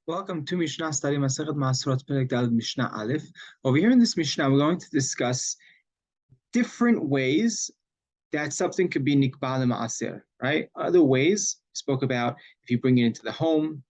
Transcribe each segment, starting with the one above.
Welcome to Mishna study Maasrot Maasrot Mishna Aleph. Over here in this Mishnah, we're going to discuss different ways that something could be nikbal maaser, right? Other ways spoke about if you bring it into the home,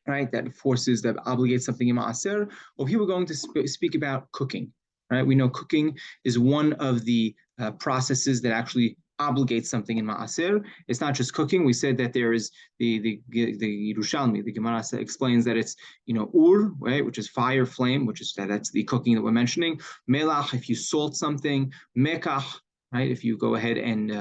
right? That obligates something in maaser. Over here, we're going to speak about cooking, right? We know cooking is one of the processes that actually obligate something in Maaser. It's not just cooking. We said that there is the Yerushalmi, the Gemara explains that it's ur, right, which is fire, flame, that's the cooking that we're mentioning. Melach, if you salt something. Mekach, right, if you go ahead and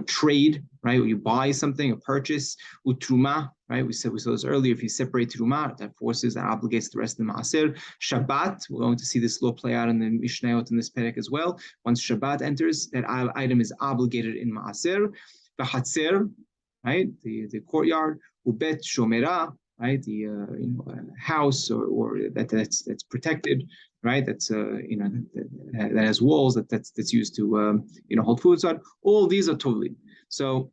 trade, right, you buy something, a purchase. Utruma, right, we saw this earlier. If you separate truma, that obligates the rest of the maaser. Shabbat, we're going to see this law play out in the Mishnayot in this perek as well. Once Shabbat enters, that item is obligated in maaser. V'hatzer, right, the courtyard. Ubet shomera, right, the house or that's protected, right? That's that has walls that's used to hold food. So all these are totally so.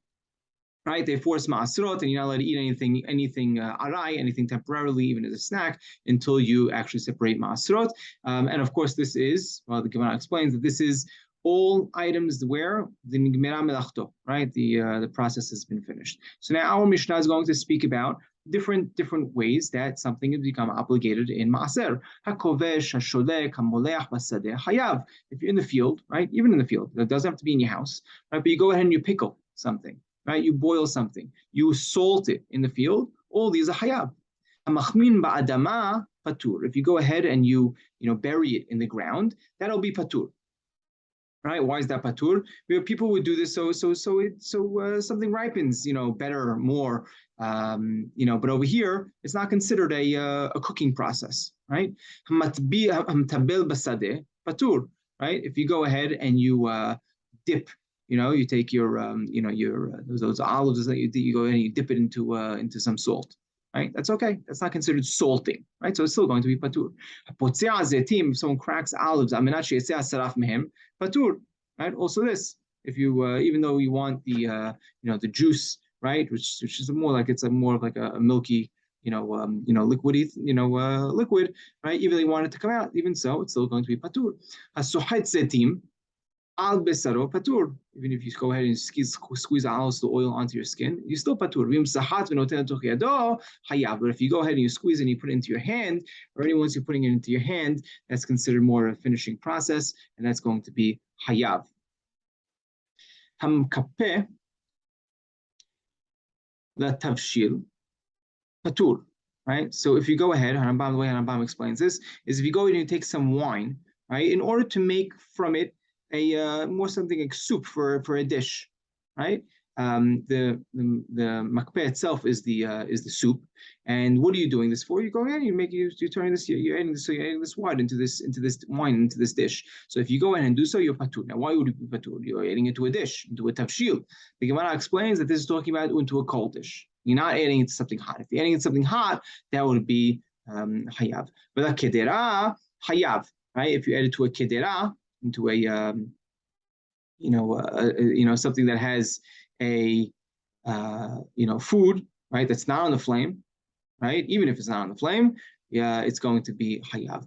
Right, they force Maasrot, and you're not allowed to eat anything arai, anything temporarily, even as a snack, until you actually separate Maasrot. And of course, this is, well, the Gemara explains that this is all items where the nigmera melachto, right? The process has been finished. So now our Mishnah is going to speak about different ways that something has become obligated in Maaser. Hakovesh, hasholek, hamoleach, basadeh, hayav. If you're in the field, right? Even in the field, it doesn't have to be in your house, right? But you go ahead and you pickle something. Right, you boil something, you salt it in the field. All these are hayab. Hamachmin ba'adama patur. If you go ahead and you bury it in the ground, that'll be patur. Right? Why is that patur? People would do this so something ripens, better, more. But over here, it's not considered a cooking process. Right? Hamtabel basadeh patur. Right? If you go ahead and you dip. You take your those olives that you go and you dip it into some salt, right? That's okay. That's not considered salting, right? So it's still going to be patur. If someone cracks olives, patur, right? Also this, if you even though you want the juice, right, which is more of like a milky, liquidy, liquid, right? Even though you want it to come out, even so, it's still going to be patur. Al besaro patur. Even if you go ahead and squeeze olive oil onto your skin, you still patur. But if you go ahead and you squeeze and you put it into your hand, or once you're putting it into your hand, that's considered more a finishing process, and that's going to be hayav. Hamkapeh la tavshil patur. Right. So if you go ahead, the way Rambam explains this is if you go ahead and you take some wine, right, in order to make from it more something like soup for a dish, right? The makpeh itself is the soup, and what are you doing this for? You go ahead and you're turning this, you're adding this wine into this dish. So if you go ahead and do so, you're patur. Now, why would you be patur? You're adding it to a dish, into a tavshil. The Gemara explains that this is talking about into a cold dish. You're not adding it to something hot. If you're adding it to something hot, that would be hayav. But a kedera hayav, right? If you add it to a kedera, into a something that has a food, right, that's not on the flame, right, even if it's not on the flame, it's going to be hayav.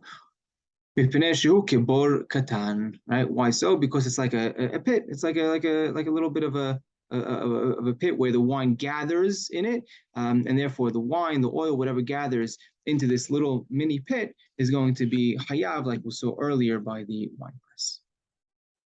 Right? Why so? Because it's like a pit. It's like a little bit of a pit where the wine gathers in it, and therefore the wine, the oil, whatever gathers into this little mini pit is going to be hayav, like we saw earlier by the wine press.